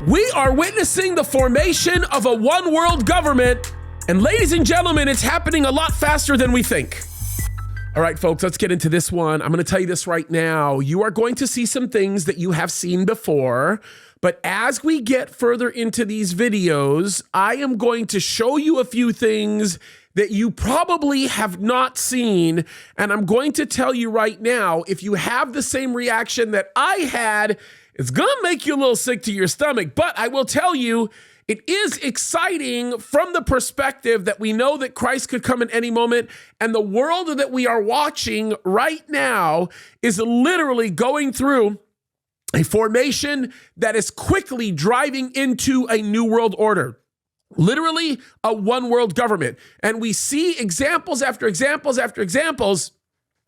We are witnessing the formation of a one world government. And ladies and gentlemen, it's happening a lot faster than we think. All right, folks, let's get into this one. I'm going to tell you this right now. You are going to see some things that you have seen before. But as we get further into these videos, I am going to show you a few things that you probably have not seen. And I'm going to tell you right now, if you have the same reaction that I had, it's going to make you a little sick to your stomach. But I will tell you, it is exciting from the perspective that we know that Christ could come in any moment, and the world that we are watching right now is literally going through a formation that is quickly driving into a new world order. Literally a one world government. And we see examples after examples after examples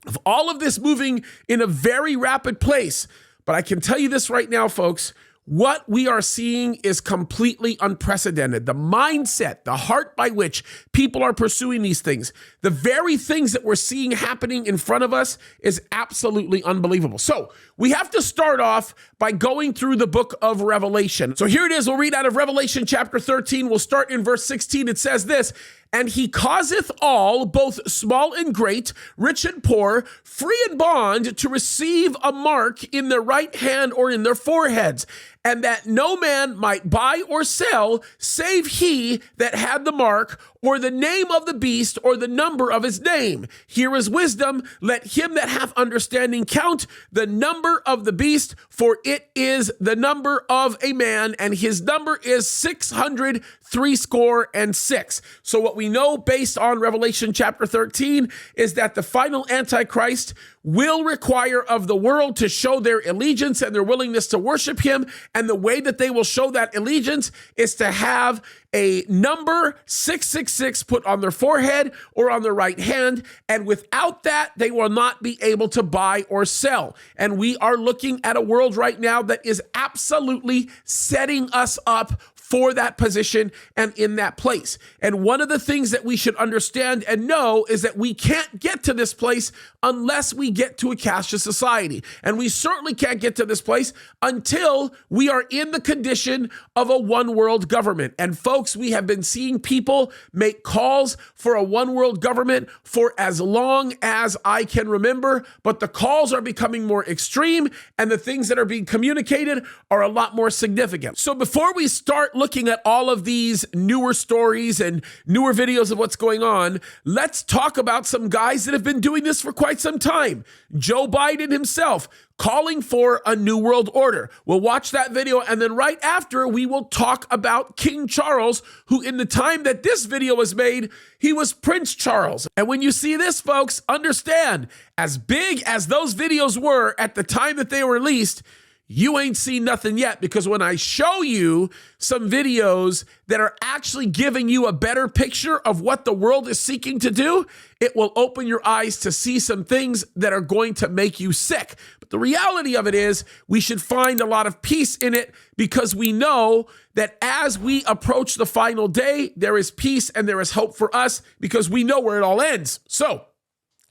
of all of this moving in a very rapid pace. But I can tell you this right now, folks, what we are seeing is completely unprecedented. The mindset, the heart by which people are pursuing these things, the very things that we're seeing happening in front of us is absolutely unbelievable. So we have to start off by going through the book of Revelation. So here it is. We'll read out of Revelation chapter 13. We'll start in verse 16. It says this: "And he causeth all, both small and great, rich and poor, free and bond, to receive a mark in their right hand or in their foreheads, and that no man might buy or sell, save he that had the mark, or the name of the beast, or the number of his name. Here is wisdom. Let him that hath understanding count the number of the beast, for it is the number of a man, and his number is 666. So what we know based on Revelation chapter 13 is that the final Antichrist will require of the world to show their allegiance and their willingness to worship him. And the way that they will show that allegiance is to have a number 666 put on their forehead or on their right hand. And without that, they will not be able to buy or sell. And we are looking at a world right now that is absolutely setting us up for that position and in that place. And one of the things that we should understand and know is that we can't get to this place unless we get to a cashless society. And we certainly can't get to this place until we are in the condition of a one world government. And folks, we have been seeing people make calls for a one world government for as long as I can remember, but the calls are becoming more extreme and the things that are being communicated are a lot more significant. So before we start looking at all of these newer stories and newer videos of what's going on, let's talk about some guys that have been doing this for quite some time. Joe Biden himself calling for a new world order. We'll watch that video, and then right after we will talk about King Charles, who in the time that this video was made, he was Prince Charles. And when you see this, folks, understand, as big as those videos were at the time that they were released, you ain't seen nothing yet, because when I show you some videos that are actually giving you a better picture of what the world is seeking to do, it will open your eyes to see some things that are going to make you sick. But the reality of it is we should find a lot of peace in it, because we know that as we approach the final day, there is peace and there is hope for us, because we know where it all ends. So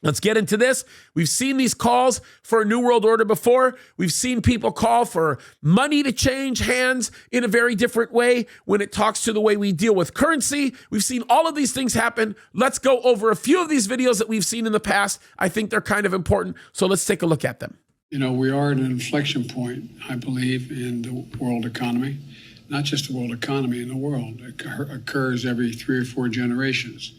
let's get into this. We've seen these calls for a new world order before. We've seen people call for money to change hands in a very different way when it talks to the way we deal with currency. We've seen all of these things happen. Let's go over a few of these videos that we've seen in the past. I think they're kind of important, so let's take a look at them. You know, we are at an inflection point, I believe, in the world economy. Not just the world economy, in the world. It occurs every 3 or 4 generations.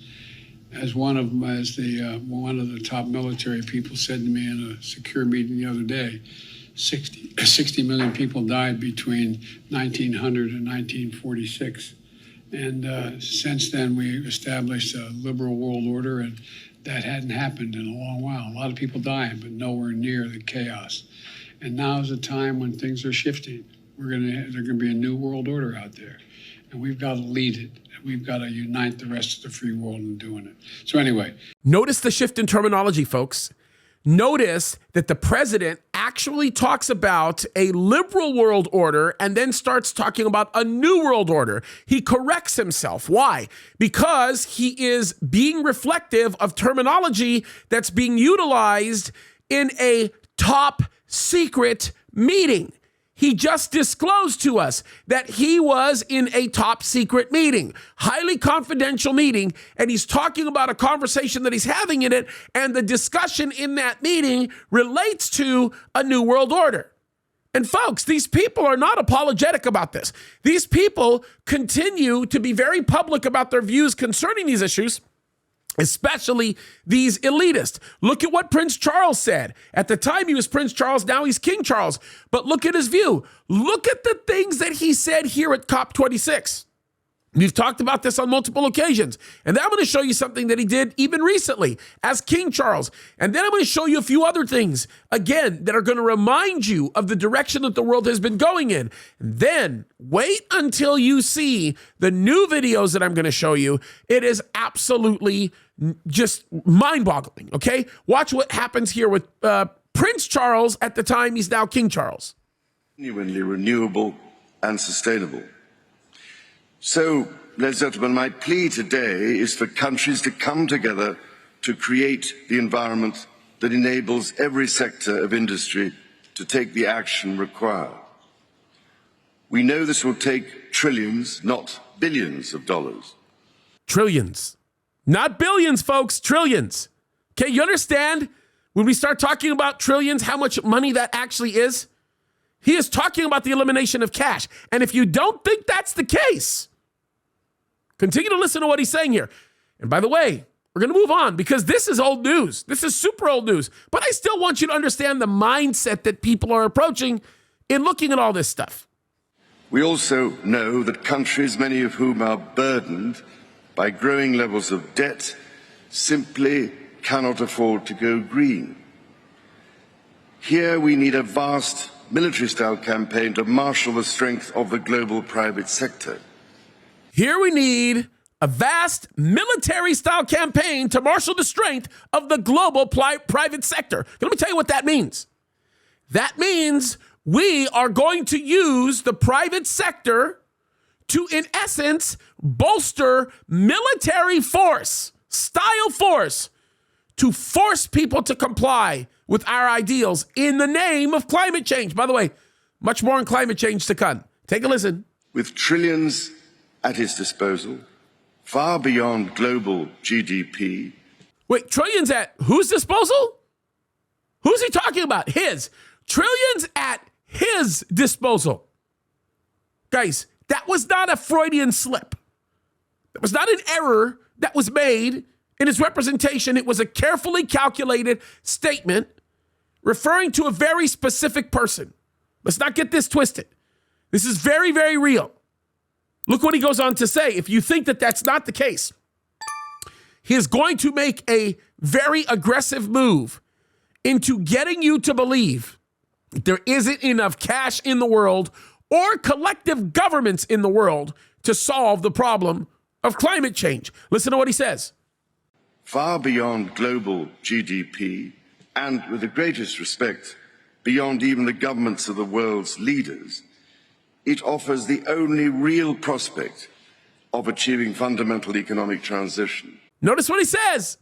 As one of the top military people said to me in a secure meeting the other day, 60 million people died between 1900 and 1946. And since then, we established a liberal world order, and that hadn't happened in a long while. A lot of people dying, but nowhere near the chaos. And now is a time when things are shifting. There's going to be a new world order out there, and we've got to lead it. We've got to unite the rest of the free world in doing it. So anyway. Notice the shift in terminology, folks. Notice that the president actually talks about a liberal world order and then starts talking about a new world order. He corrects himself. Why? Because he is being reflective of terminology that's being utilized in a top secret meeting. He just disclosed to us that he was in a top secret meeting, highly confidential meeting, and he's talking about a conversation that he's having in it, and the discussion in that meeting relates to a new world order. And folks, these people are not apologetic about this. These people continue to be very public about their views concerning these issues, especially these elitists. Look at what Prince Charles said. At the time, he was Prince Charles. Now he's King Charles. But look at his view. Look at the things that he said here at COP26. We've talked about this on multiple occasions. And then I'm going to show you something that he did even recently as King Charles. And then I'm going to show you a few other things, again, that are going to remind you of the direction that the world has been going in. And then wait until you see the new videos that I'm going to show you. It is absolutely just mind-boggling, okay? Watch what happens here with Prince Charles at the time. He's now King Charles. Genuinely renewable and sustainable. So, ladies and gentlemen, my plea today is for countries to come together to create the environment that enables every sector of industry to take the action required. We know this will take trillions, not billions of dollars. Trillions. Not billions, folks, trillions. Okay, you understand when we start talking about trillions, how much money that actually is? He is talking about the elimination of cash. And if you don't think that's the case, continue to listen to what he's saying here. And by the way, we're going to move on because this is old news. This is super old news. But I still want you to understand the mindset that people are approaching in looking at all this stuff. We also know that countries, many of whom are burdened by growing levels of debt, simply cannot afford to go green. Here we need a vast military-style campaign to marshal the strength of the global private sector. Here we need a vast military-style campaign to marshal the strength of the global private sector. Let me tell you what that means. That means we are going to use the private sector to, in essence, bolster military force, style force, to force people to comply with our ideals in the name of climate change. By the way, much more on climate change to come. Take a listen. With trillions at his disposal, far beyond global GDP. Wait, trillions at whose disposal? Who's he talking about? His. Trillions at his disposal. Guys, that was not a Freudian slip. That was not an error that was made in his representation. It was a carefully calculated statement referring to a very specific person. Let's not get this twisted. This is very, very real. Look what he goes on to say. If you think that that's not the case, he is going to make a very aggressive move into getting you to believe there isn't enough cash in the world or collective governments in the world to solve the problem of climate change. Listen to what he says. Far beyond global GDP, and with the greatest respect, beyond even the governments of the world's leaders, it offers the only real prospect of achieving fundamental economic transition. Notice what he says.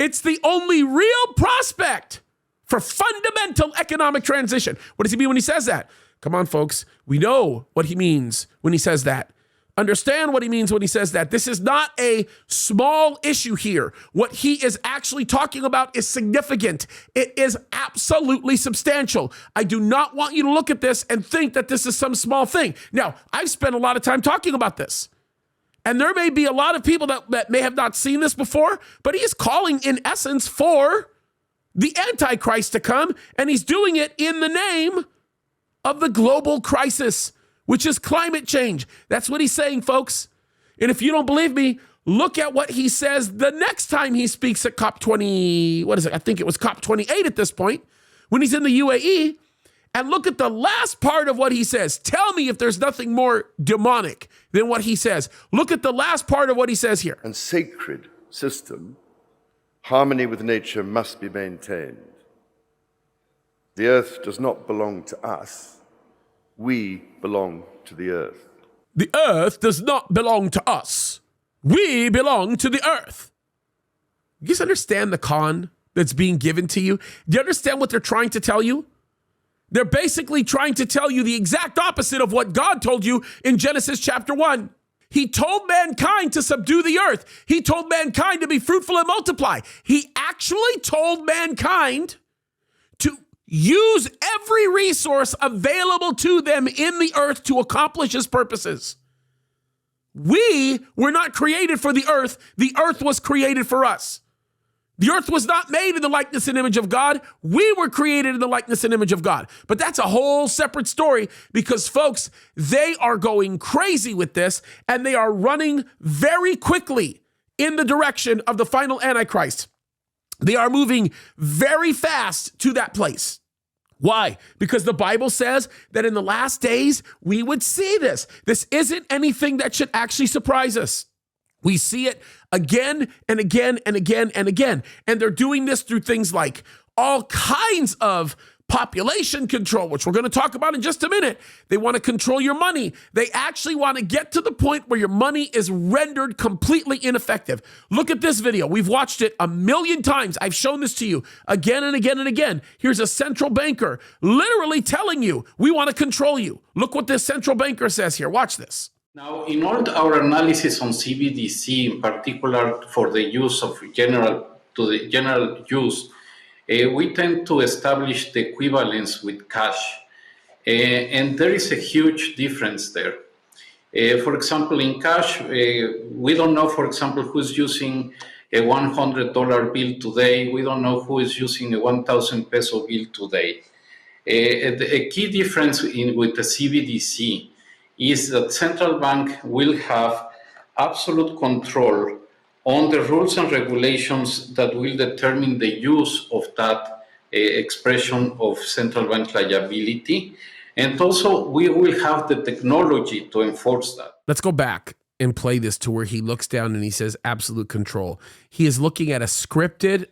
It's the only real prospect for fundamental economic transition. What does he mean when he says that? Come on, folks. We know what he means when he says that. Understand what he means when he says that. This is not a small issue here. What he is actually talking about is significant. It is absolutely substantial. I do not want you to look at this and think that this is some small thing. Now, I've spent a lot of time talking about this. And there may be a lot of people that may have not seen this before, but he is calling, in essence, for the Antichrist to come, and he's doing it in the name of the global crisis, which is climate change. That's what he's saying, folks. And if you don't believe me, look at what he says the next time he speaks at COP20, what is it? I think it was COP28 at this point, when he's in the UAE, and look at the last part of what he says. Tell me if there's nothing more demonic than what he says. Look at the last part of what he says here. And sacred system, harmony with nature must be maintained. The earth does not belong to us. We belong to the earth. The earth does not belong to us. We belong to the earth. You guys understand the con that's being given to you? Do you understand what they're trying to tell you? They're basically trying to tell you the exact opposite of what God told you in Genesis chapter 1. He told mankind to subdue the earth. He told mankind to be fruitful and multiply. He actually told mankind to use every resource available to them in the earth to accomplish his purposes. We were not created for the earth. The earth was created for us. The earth was not made in the likeness and image of God. We were created in the likeness and image of God. But that's a whole separate story because, folks, they are going crazy with this and they are running very quickly in the direction of the final Antichrist. They are moving very fast to that place. Why? Because the Bible says that in the last days, we would see this. This isn't anything that should actually surprise us. We see it again and again and again and again. And they're doing this through things like all kinds of population control, which we're going to talk about in just a minute. They want to control your money. They actually want to get to the point where your money is rendered completely ineffective. Look at this video. We've watched it 1,000,000 times. I've shown this to you again and again and again. Here's a central banker literally telling you, we want to control you. Look what this central banker says here. Watch this. Now, in all our analysis on CBDC, in particular for the use of general use, we tend to establish the equivalence with cash, and there is a huge difference there. For example, in cash, we don't know, for example, who's using a $100 bill today. We don't know who is using a 1,000 peso bill today. A key difference with the CBDC is that central bank will have absolute control on the rules and regulations that will determine the use of that expression of central bank liability. And also, we will have the technology to enforce that. Let's go back and play this to where he looks down and he says absolute control. He is looking at a scripted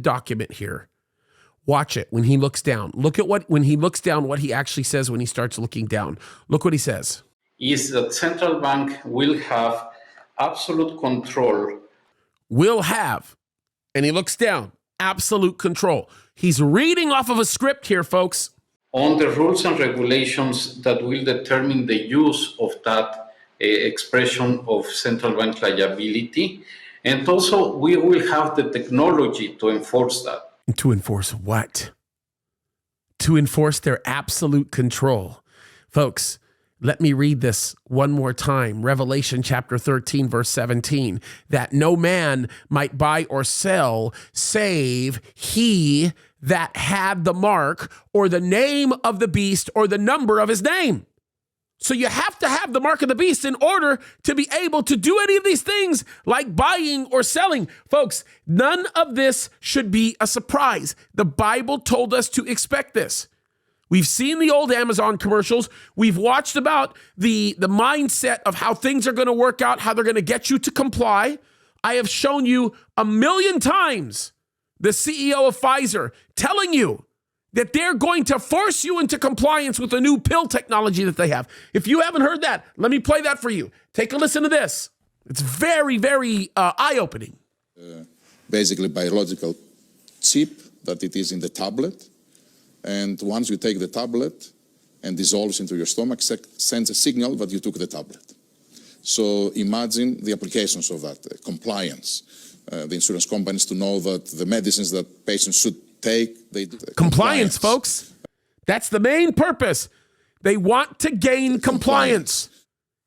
document here. Watch it when he looks down. Look at when he looks down, what he actually says when he starts looking down. Look what he says. Is that central bank will have absolute control. Will have, and he looks down, absolute control. He's reading off of a script here, folks. On the rules and regulations that will determine the use of that expression of central bank liability. And also, we will have the technology to enforce that. To enforce what? To enforce their absolute control. Folks, let me read this one more time. Revelation chapter 13, verse 17. That no man might buy or sell save he that had the mark or the name of the beast or the number of his name. So you have to have the mark of the beast in order to be able to do any of these things like buying or selling. Folks, none of this should be a surprise. The Bible told us to expect this. We've seen the old Amazon commercials. We've watched about the mindset of how things are going to work out, how they're going to get you to comply. I have shown you 1,000,000 times the CEO of Pfizer telling you that they're going to force you into compliance with the new pill technology that they have. If you haven't heard that, let me play that for you. Take a listen to this. It's very, very eye-opening. Basically biological chip that it is in the tablet. And once you take the tablet and dissolves into your stomach, sends a signal that you took the tablet. So imagine the applications of that, compliance. The insurance companies to know that the medicines that patients should take, they do. Compliance, folks. That's the main purpose. They want to gain compliance.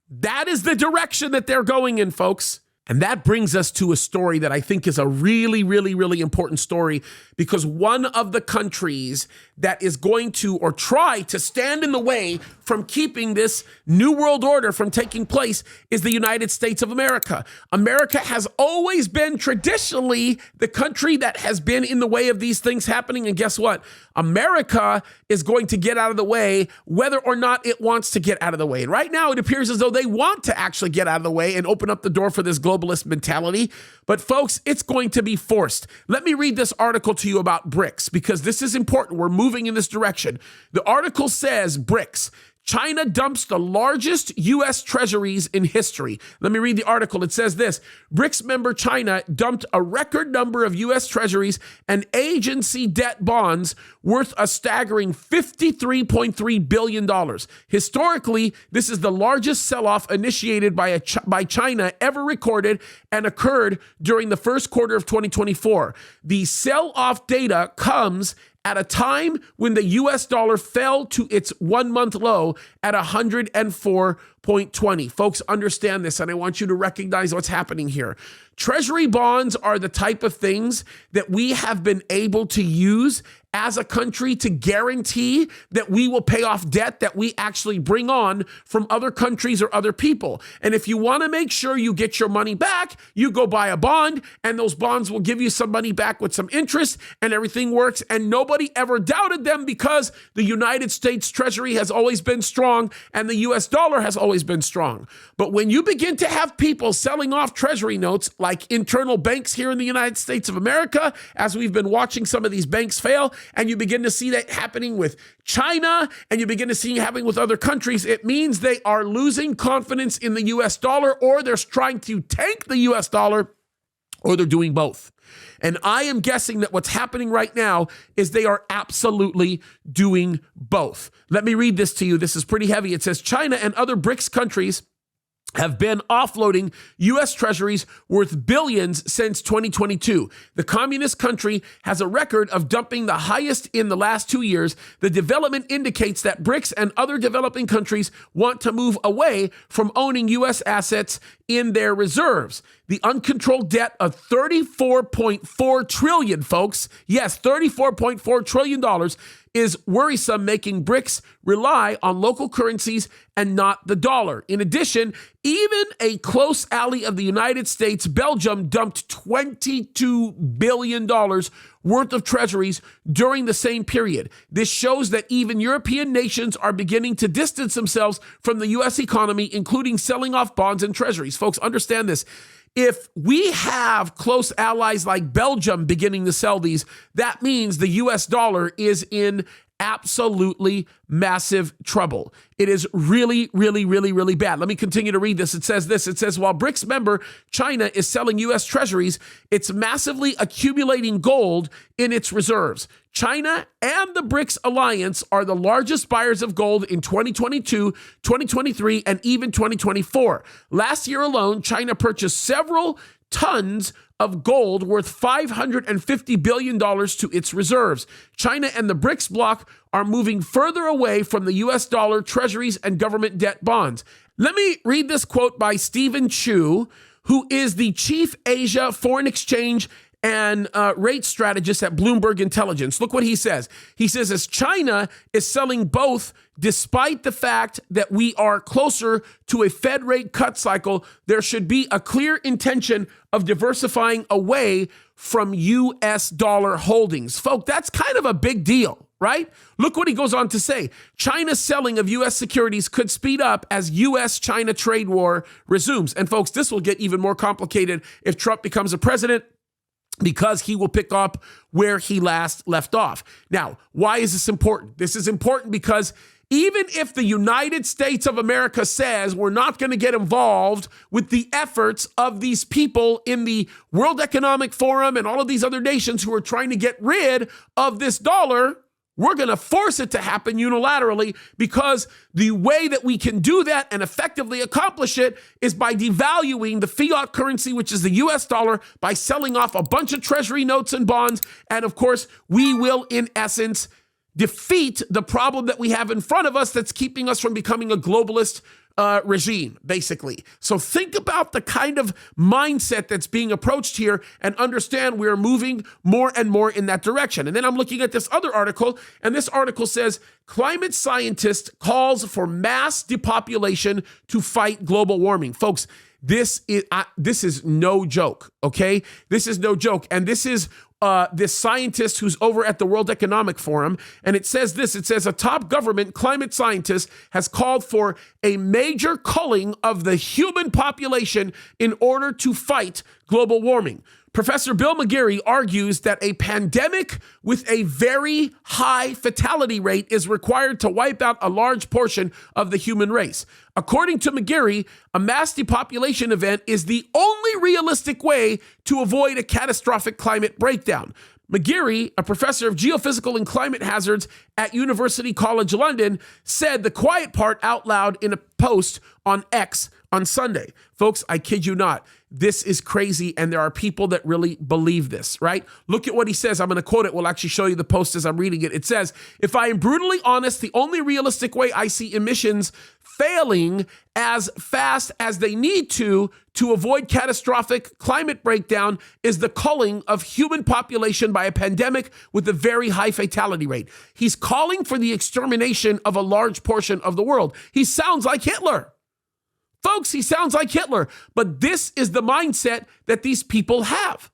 That is the direction that they're going in, folks. And that brings us to a story that I think is a really, really, really important story, because one of the countries that is going to, or try to stand in the way from keeping this new world order from taking place is the United States of America. America has always been traditionally the country that has been in the way of these things happening. And guess what? America is going to get out of the way whether or not it wants to get out of the way. And right now it appears as though they want to actually get out of the way and open up the door for this globalist mentality. But folks, it's going to be forced. Let me read this article to you about BRICS, because this is important. We're moving in this direction. The article says BRICS, China dumps the largest U.S. treasuries in history. Let me read the article. It says this: BRICS member China dumped a record number of U.S. treasuries and agency debt bonds worth a staggering $53.3 billion. Historically, this is the largest sell-off initiated by China ever recorded and occurred during the first quarter of 2024. The sell-off data comes at a time when the US dollar fell to its 1-month low at 104.20. Folks, understand this, and I want you to recognize what's happening here. Treasury bonds are the type of things that we have been able to use as a country to guarantee that we will pay off debt that we actually bring on from other countries or other people. And if you want to make sure you get your money back, you go buy a bond, and those bonds will give you some money back with some interest, and everything works. And nobody ever doubted them because the United States Treasury has always been strong and the US dollar has always been strong. But when you begin to have people selling off treasury notes like internal banks here in the United States of America, as we've been watching some of these banks fail, and you begin to see that happening with China, and you begin to see it happening with other countries, it means they are losing confidence in the US dollar, or they're trying to tank the US dollar, or they're doing both. And I am guessing that what's happening right now is they are absolutely doing both. Let me read this to you. This is pretty heavy. It says China and other BRICS countries have been offloading U.S. treasuries worth billions since 2022. The communist country has a record of dumping the highest in the last 2 years. The development indicates that BRICS and other developing countries want to move away from owning U.S. assets in their reserves. The uncontrolled debt of $34.4 trillion, folks, yes, $34.4 trillion is worrisome, making BRICS rely on local currencies and not the dollar. In addition, even a close ally of the United States, Belgium, dumped $22 billion worth of treasuries during the same period. This shows that even European nations are beginning to distance themselves from the U.S. economy, including selling off bonds and treasuries. Folks, understand this. If we have close allies like Belgium beginning to sell these, that means the US dollar is in absolutely massive trouble. It is really, really, really, really bad. Let me continue to read this. It says this. It says, while BRICS member China is selling U.S. treasuries, it's massively accumulating gold in its reserves. China and the BRICS alliance are the largest buyers of gold in 2022, 2023, and even 2024. Last year alone, China purchased several tons of gold worth $550 billion to its reserves. China and the BRICS bloc are moving further away from the US dollar, treasuries, and government debt bonds. Let me read this quote by Stephen Chu, who is the chief Asia foreign exchange and rate strategist at Bloomberg Intelligence. Look what he says. He says, as China is selling both, despite the fact that we are closer to a Fed rate cut cycle, there should be a clear intention of diversifying away from U.S. dollar holdings. Folks, that's kind of a big deal, right? Look what he goes on to say. China's selling of U.S. securities could speed up as U.S.-China trade war resumes. And folks, this will get even more complicated if Trump becomes a president, because he will pick up where he last left off. Now, why is this important? This is important because even if the United States of America says we're not going to get involved with the efforts of these people in the World Economic Forum and all of these other nations who are trying to get rid of this dollar, we're going to force it to happen unilaterally, because the way that we can do that and effectively accomplish it is by devaluing the fiat currency, which is the US dollar, by selling off a bunch of treasury notes and bonds. And of course, we will, in essence, defeat the problem that we have in front of us that's keeping us from becoming a globalist regime, basically. So think about the kind of mindset that's being approached here and understand we're moving more and more in that direction. And then I'm looking at this other article, and this article says, climate scientist calls for mass depopulation to fight global warming. Folks, this is no joke, okay? This is no joke. And this is this scientist who's over at the World Economic Forum, and it says this. It says a top government climate scientist has called for a major culling of the human population in order to fight global warming. Professor Bill McGarry argues that a pandemic with a very high fatality rate is required to wipe out a large portion of the human race. According to McGarry, a mass depopulation event is the only realistic way to avoid a catastrophic climate breakdown. McGarry, a professor of geophysical and climate hazards at University College London, said the quiet part out loud in a post on X on Sunday. Folks, I kid you not. This is crazy, and there are people that really believe this, right? Look at what he says. I'm going to quote it. We'll actually show you the post as I'm reading it. It says, "If I am brutally honest, the only realistic way I see emissions failing as fast as they need to avoid catastrophic climate breakdown is the culling of human population by a pandemic with a very high fatality rate." He's calling for the extermination of a large portion of the world. He sounds like Hitler. Folks, he sounds like Hitler, but this is the mindset that these people have.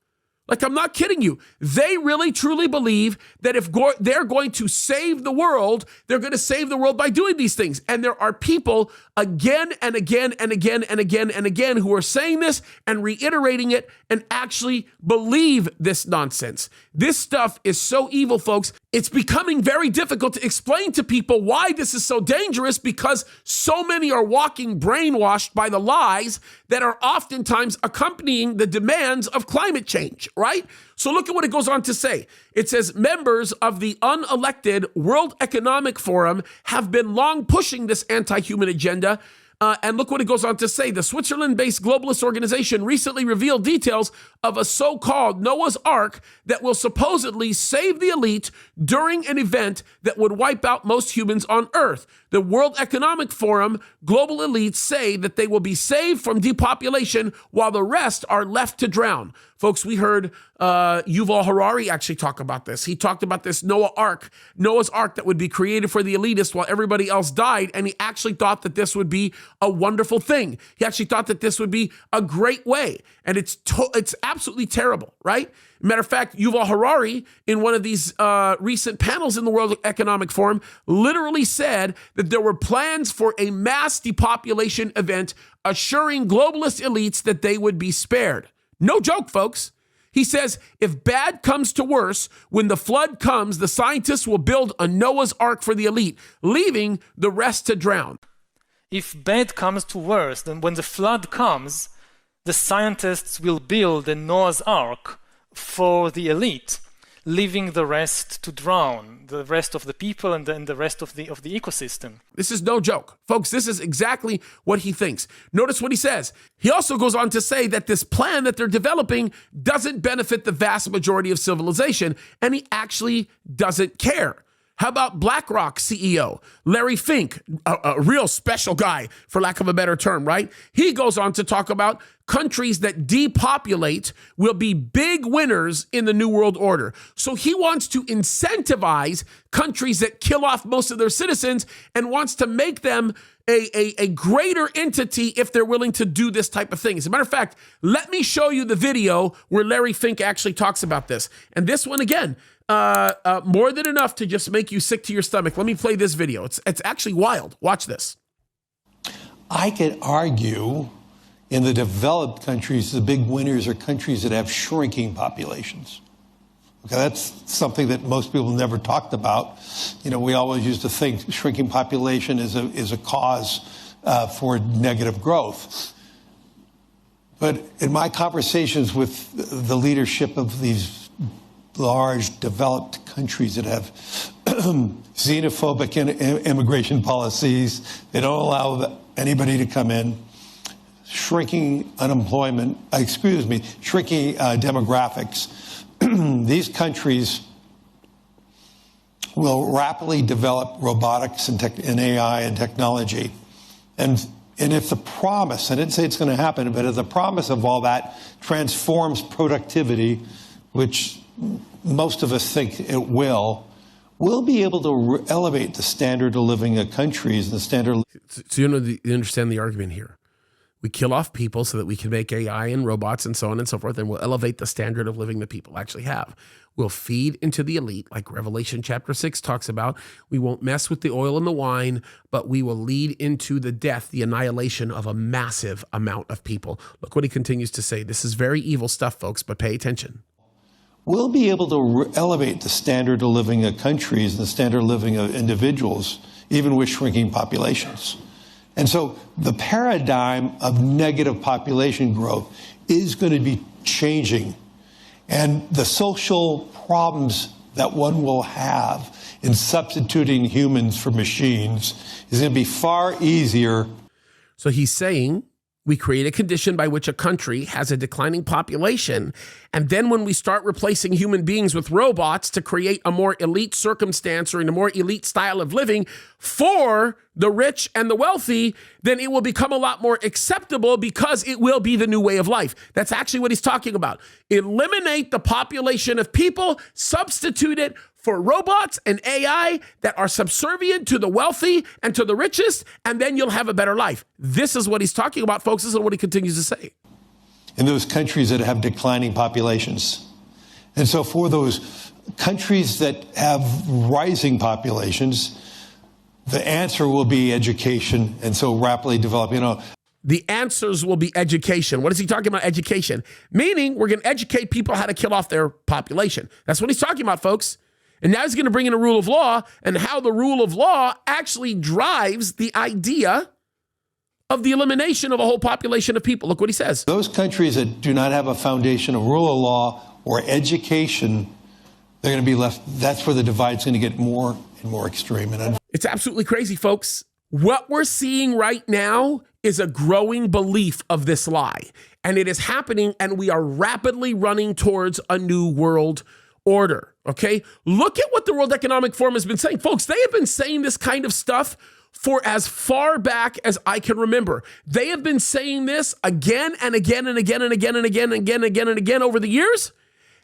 Like, I'm not kidding you. They really, truly believe that if they're going to save the world, they're going to save the world by doing these things. And there are people again and again and again and again and again who are saying this and reiterating it and actually believe this nonsense. This stuff is so evil, folks. It's becoming very difficult to explain to people why this is so dangerous, because so many are walking brainwashed by the lies that are oftentimes accompanying the demands of climate change, right? So look at what it goes on to say. It says, members of the unelected World Economic Forum have been long pushing this anti-human agenda. And look what it goes on to say. The Switzerland-based globalist organization recently revealed details of a so-called Noah's Ark that will supposedly save the elite during an event that would wipe out most humans on Earth. The World Economic Forum global elites say that they will be saved from depopulation while the rest are left to drown. Folks, we heard Yuval Harari actually talk about this. He talked about this Noah's Ark that would be created for the elitists while everybody else died, and he actually thought that this would be a wonderful thing. He actually thought that this would be a great way, and it's absolutely terrible, right? Matter of fact, Yuval Harari, in one of these recent panels in the World Economic Forum, literally said that there were plans for a mass depopulation event, assuring globalist elites that they would be spared. No joke, folks. He says, if bad comes to worse, when the flood comes, the scientists will build a Noah's Ark for the elite, leaving the rest to drown. If bad comes to worse, then when the flood comes, the scientists will build a Noah's Ark for the elite, leaving the rest to drown, the rest of the people and then the rest of the ecosystem. This is no joke. Folks, this is exactly what he thinks. Notice what he says. He also goes on to say that this plan that they're developing doesn't benefit the vast majority of civilization, and he actually doesn't care. How about BlackRock CEO Larry Fink, a real special guy, for lack of a better term, right? He goes on to talk about countries that depopulate will be big winners in the New World Order. So he wants to incentivize countries that kill off most of their citizens and wants to make them a greater entity if they're willing to do this type of thing. As a matter of fact, let me show you the video where Larry Fink actually talks about this. And this one, again, more than enough to just make you sick to your stomach. Let me play this video. It's actually wild. Watch this. I could argue in the developed countries, the big winners are countries that have shrinking populations. Okay, that's something that most people never talked about. You know, we always used to think shrinking population is a cause for negative growth. But in my conversations with the leadership of these large developed countries that have xenophobic immigration policies, they don't allow anybody to come in, shrinking unemployment, shrinking demographics, these countries will rapidly develop robotics and AI and technology. And if the promise, I didn't say it's going to happen, but if the promise of all that transforms productivity, which most of us think it will, we'll be able to elevate the standard of living of countries and the standard. So you understand the argument here. We kill off people so that we can make AI and robots and so on and so forth, and we'll elevate the standard of living that people actually have. We'll feed into the elite, like Revelation chapter 6 talks about. We won't mess with the oil and the wine, but we will lead into the death, the annihilation of a massive amount of people. Look what he continues to say. This is very evil stuff, folks, but pay attention. We'll be able to elevate the standard of living of countries and the standard of living of individuals, even with shrinking populations. And so the paradigm of negative population growth is going to be changing. And the social problems that one will have in substituting humans for machines is going to be far easier. So he's saying we create a condition by which a country has a declining population. And then when we start replacing human beings with robots to create a more elite circumstance or in a more elite style of living for the rich and the wealthy, then it will become a lot more acceptable because it will be the new way of life. That's actually what he's talking about. Eliminate the population of people, substitute it for robots and AI that are subservient to the wealthy and to the richest, and then you'll have a better life. This is what he's talking about, folks. This is what he continues to say. In those countries that have declining populations. And so for those countries that have rising populations, the answer will be education, and so rapidly developing, The answers will be education. What is he talking about, education? Meaning we're going to educate people how to kill off their population. That's what he's talking about, folks. And now he's going to bring in a rule of law and how the rule of law actually drives the idea of the elimination of a whole population of people. Look what he says. Those countries that do not have a foundation of rule of law or education, they're going to be left. That's where the divide's going to get more and more extreme. And it's absolutely crazy, folks. What we're seeing right now is a growing belief of this lie. And it is happening, and we are rapidly running towards a new world order, okay? Look at what the World Economic Forum has been saying. Folks, they have been saying this kind of stuff for as far back as I can remember. They have been saying this again and again and again and again and again and again and again and again over the years,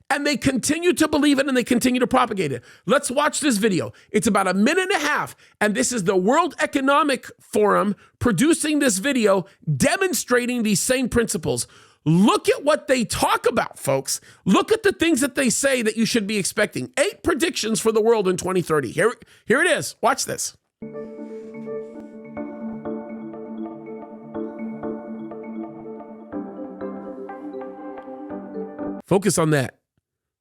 and they continue to believe it and they continue to propagate it. Let's watch this video. It's about 1.5 minutes, and this is the World Economic Forum producing this video demonstrating these same principles. Look at what they talk about, folks. Look at the things that they say that you should be expecting. 8 predictions for the world in 2030. Here it is. Watch this. Focus on that.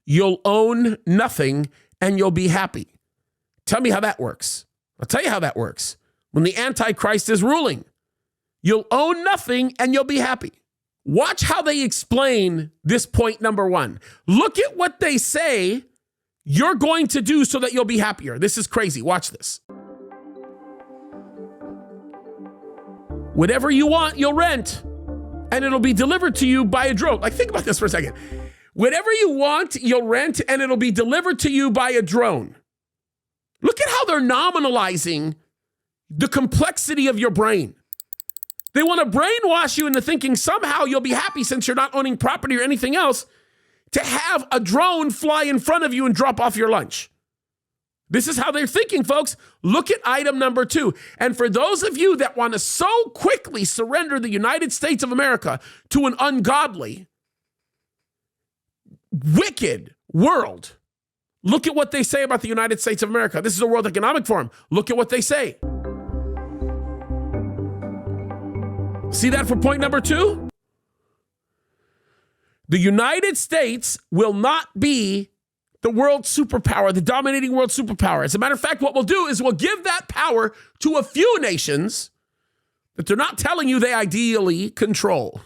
You'll own nothing and you'll be happy. Tell me how that works. I'll tell you how that works. When the Antichrist is ruling, you'll own nothing and you'll be happy. Watch how they explain this point number 1. Look at what they say you're going to do so that you'll be happier. This is crazy. Watch this. Whatever you want, you'll rent, and it'll be delivered to you by a drone. Like, think about this for a second. Whatever you want, you'll rent, and it'll be delivered to you by a drone. Look at how they're nominalizing the complexity of your brain. They want to brainwash you into thinking somehow you'll be happy since you're not owning property or anything else to have a drone fly in front of you and drop off your lunch. This is how they're thinking, folks. Look at item number 2. And for those of you that want to so quickly surrender the United States of America to an ungodly, wicked world, look at what they say about the United States of America. This is a World Economic Forum. Look at what they say. See that for point number 2? The United States will not be the world superpower, the dominating world superpower. As a matter of fact, what we'll do is we'll give that power to a few nations that they're not telling you they ideally control.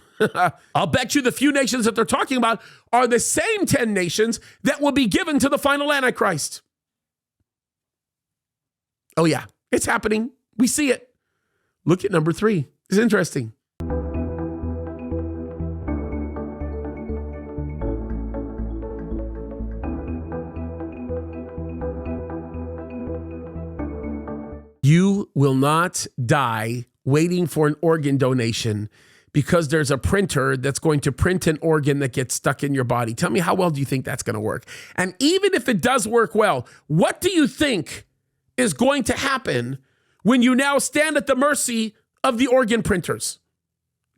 I'll bet you the few nations that they're talking about are the same 10 nations that will be given to the final Antichrist. Oh yeah, it's happening. We see it. Look at number 3. It's interesting. You will not die waiting for an organ donation because there's a printer that's going to print an organ that gets stuck in your body. Tell me, how well do you think that's going to work? And even if it does work well, what do you think is going to happen when you now stand at the mercy of the organ printers?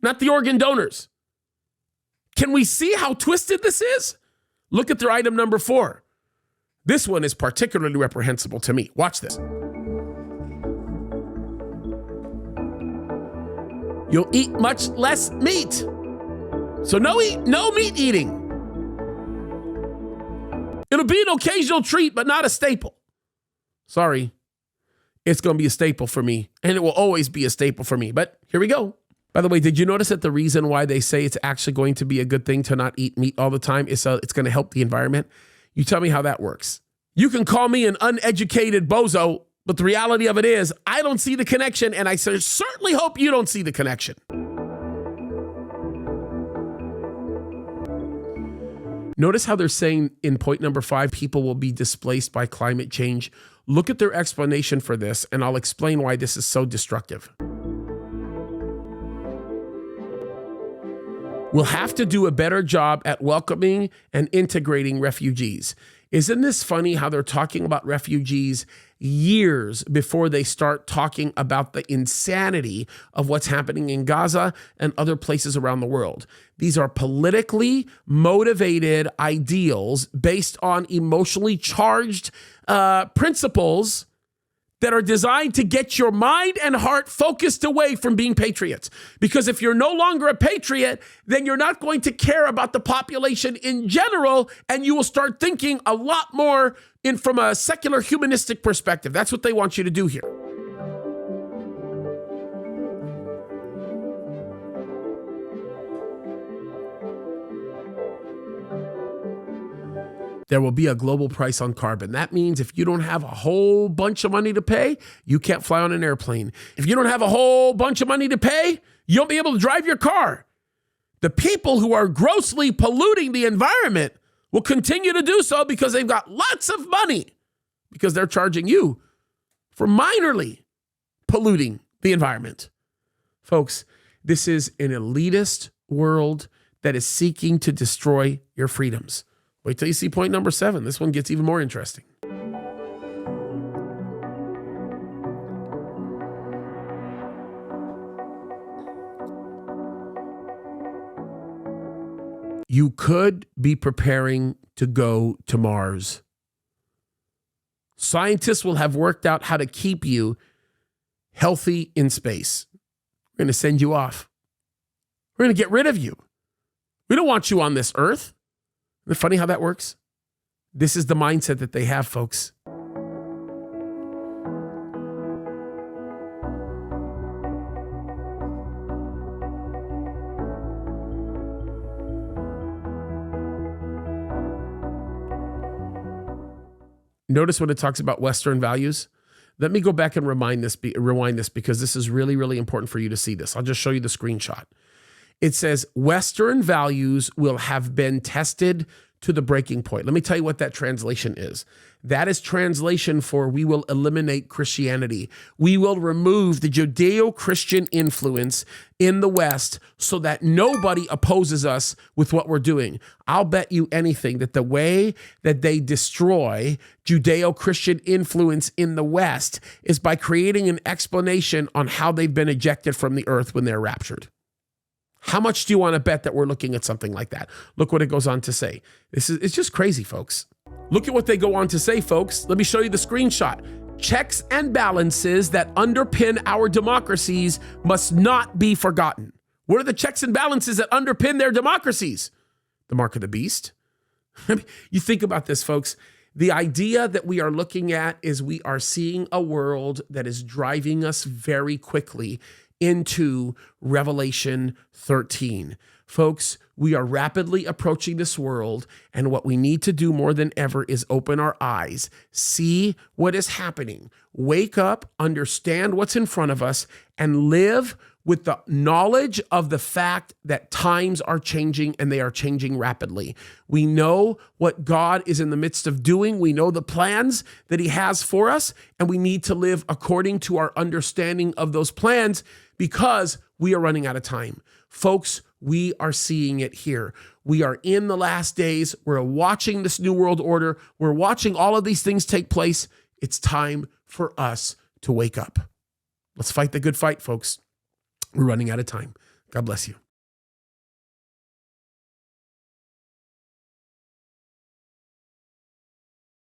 not the organ donors. Can we see how twisted this is? Look at their item number 4. This one is particularly reprehensible to me. Watch this. You'll eat much less meat. So no meat eating. It'll be an occasional treat, but not a staple. Sorry. It's going to be a staple for me, and it will always be a staple for me. But here we go. By the way, did you notice that the reason why they say it's actually going to be a good thing to not eat meat all the time is it's going to help the environment? You tell me how that works. You can call me an uneducated bozo, but the reality of it is I don't see the connection, and I certainly hope you don't see the connection. Notice how they're saying in point number 5, people will be displaced by climate change. Look at their explanation for this, and I'll explain why this is so destructive. We'll have to do a better job at welcoming and integrating refugees. Isn't this funny how they're talking about refugees years before they start talking about the insanity of what's happening in Gaza and other places around the world? These are politically motivated ideals based on emotionally charged principles that are designed to get your mind and heart focused away from being patriots. Because if you're no longer a patriot, then you're not going to care about the population in general, and you will start thinking a lot more from a secular humanistic perspective. That's what they want you to do here. There will be a global price on carbon. That means if you don't have a whole bunch of money to pay, you can't fly on an airplane. If you don't have a whole bunch of money to pay, you won't be able to drive your car. The people who are grossly polluting the environment will continue to do so because they've got lots of money, because they're charging you for minorly polluting the environment. Folks, this is an elitist world that is seeking to destroy your freedoms. Wait till you see point number 7. This one gets even more interesting. You could be preparing to go to Mars. Scientists will have worked out how to keep you healthy in space. We're going to send you off. We're going to get rid of you. We don't want you on this earth. Isn't it funny how that works? This is the mindset that they have, folks. Notice when it talks about Western values. Let me go back and rewind this because this is really, really important for you to see this. I'll just show you the screenshot. It says Western values will have been tested to the breaking point. Let me tell you what that translation is. That is translation for we will eliminate Christianity. We will remove the Judeo-Christian influence in the West so that nobody opposes us with what we're doing. I'll bet you anything that the way that they destroy Judeo-Christian influence in the West is by creating an explanation on how they've been ejected from the earth when they're raptured. How much do you want to bet that we're looking at something like that? Look what it goes on to say. It's just crazy, folks. Look at what they go on to say, folks. Let me show you the screenshot. Checks and balances that underpin our democracies must not be forgotten. What are the checks and balances that underpin their democracies? The mark of the beast. You think about this, folks. The idea that we are looking at is we are seeing a world that is driving us very quickly into Revelation 13. Folks, we are rapidly approaching this world, and what we need to do more than ever is open our eyes, see what is happening, wake up, understand what's in front of us, and live with the knowledge of the fact that times are changing and they are changing rapidly. We know what God is in the midst of doing. We know the plans that He has for us, and we need to live according to our understanding of those plans because we are running out of time. Folks, we are seeing it here. We are in the last days. We're watching this new world order. We're watching all of these things take place. It's time for us to wake up. Let's fight the good fight, folks. We're running out of time. God bless you.